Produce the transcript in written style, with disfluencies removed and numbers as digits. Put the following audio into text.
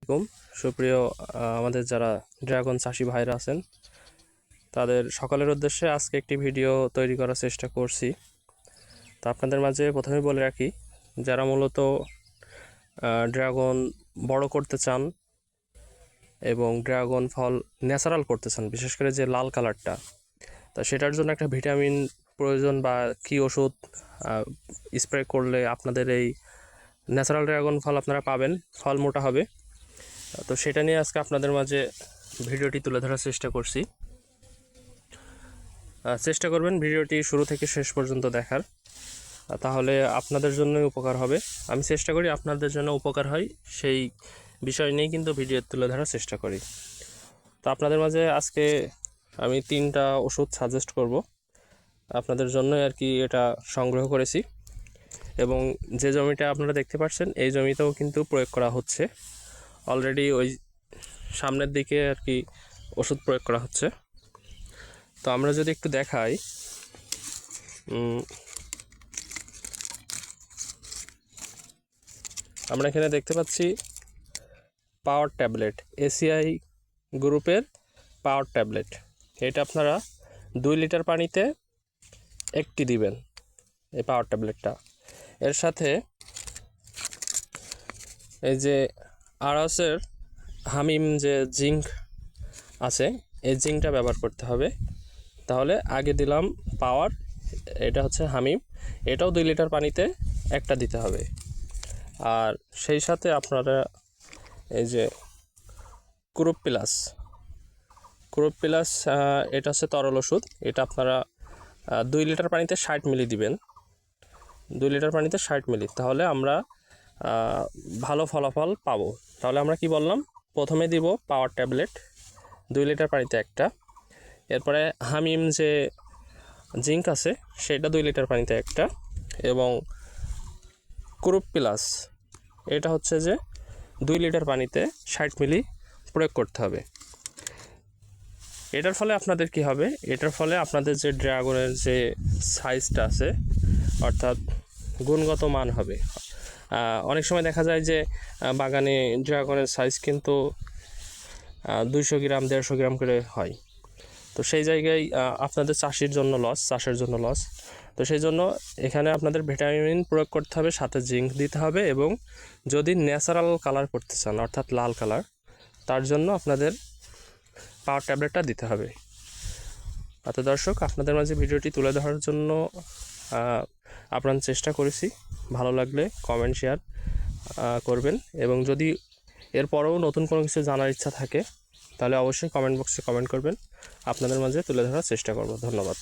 আসসালামু আলাইকুম সুপ্রিয় আমাদের যারা ড্রাগন চাষি ভাইরা আছেন তাদের সকলের উদ্দেশ্যে আজকে একটি ভিডিও তৈরি করার চেষ্টা করছি। তো আপনাদের মাঝে প্রথমেই বলে রাখি, যারা মূলত ড্রাগন বড় করতে চান এবং ড্রাগন ফল ন্যাচারাল করতে চান, বিশেষ করে যে লাল কালারটা, তা সেটার জন্য একটা ভিটামিন প্রয়োজন বা কী ওষুধ স্প্রে করলে আপনাদের এই ন্যাচারাল ড্রাগন ফল আপনারা পাবেন, ফল মোটা হবে। তো সেটা নিয়ে আজকে আপনাদের মাঝে ভিডিওটি তুলে ধরার চেষ্টা করছি। চেষ্টা করবেন ভিডিওটি শুরু থেকে শেষ পর্যন্ত দেখার, তাহলে আপনাদের জন্যই উপকার হবে। আমি চেষ্টা করি আপনাদের জন্য উপকার হয় সেই বিষয় নিয়েই কিন্তু ভিডিও তুলে ধরার চেষ্টা করি। তো আপনাদের মাঝে আজকে আমি 3টা ওষুধ সাজেস্ট করব আপনাদের জন্যই আর কি, এটা সংগ্রহ করেছি। এবং যে জমিটা আপনারা দেখতে পাচ্ছেন এই জমিতেও কিন্তু প্রয়োগ করা হচ্ছে অলরেডি, ওই সামনের দিকে আর কি ওষুধ প্রয়োগ করা হচ্ছে। তো আমরা যদি একটু দেখাই, আমরা এখানে দেখতে পাচ্ছি পাওয়ার ট্যাবলেট, এসিআই গ্রুপের পাওয়ার ট্যাবলেট। এটা আপনারা 2 লিটার পানিতে একটি দিবেন এই পাওয়ার ট্যাবলেটটা। এর সাথে এই যে আরএসের হামিম যে জিঙ্ক আছে, এই জিঙ্কটা ব্যবহার করতে হবে। তাহলে আগে দিলাম পাওয়ার, এটা হচ্ছে হামিম, এটাও 2 লিটার পানিতে একটা দিতে হবে। আর সেই সাথে আপনারা এই যে ক্রপ প্লাস, এটা হচ্ছে তরল ওষুধ। এটা আপনারা 2 লিটার পানিতে 60 মিলি দিবেন, 2 লিটার পানিতে 60 মিলি, তাহলে আমরা ভালো ফলাফল পাবো। তাহলে আমরা কি বললাম, প্রথমে দিব পাওয়ার ট্যাবলেট 2 লিটার পানিতে একটা, এরপরে হামিম যে জিঙ্ক আছে সেটা 2 লিটার পানিতে একটা, এবং ক্রপ প্লাস এটা হচ্ছে যে 2 লিটার পানিতে 60 মিলি প্রয়োগ করতে হবে। এটার ফলে আপনাদের কি হবে, এটার ফলে আপনাদের যে ড্রাগনের যে সাইজটা আছে অর্থাৎ গুণগত মান হবে। অনেক সময় দেখা যায় যে বাগানে ড্রাগনের সাইজ কিন্তু 200 গ্রাম 150 গ্রাম করে হয়। তো সেই জায়গায় আপনাদের চাষের জন্য লস। তো সেই জন্য এখানে আপনাদের ভিটামিন প্রয়োগ করতে হবে, সাথে জিঙ্ক দিতে হবে, এবং যদি ন্যাচারাল কালার করতে চান অর্থাৎ লাল কালার, তার জন্য আপনাদের পাওয়ার ট্যাবলেটটা দিতে হবে। তো দর্শক, আপনাদের মাঝে ভিডিওটি তুলে ধরার জন্য আপনার চেষ্টা করেছি। ভালো লাগলে কমেন্ট শেয়ার করবেন, এবং যদি এরপরেও নতুন কোনো কিছু জানার ইচ্ছা থাকে তাহলে অবশ্যই কমেন্ট বক্সে কমেন্ট করবেন, আপনাদের মাঝে তুলে ধরার চেষ্টা করব। ধন্যবাদ।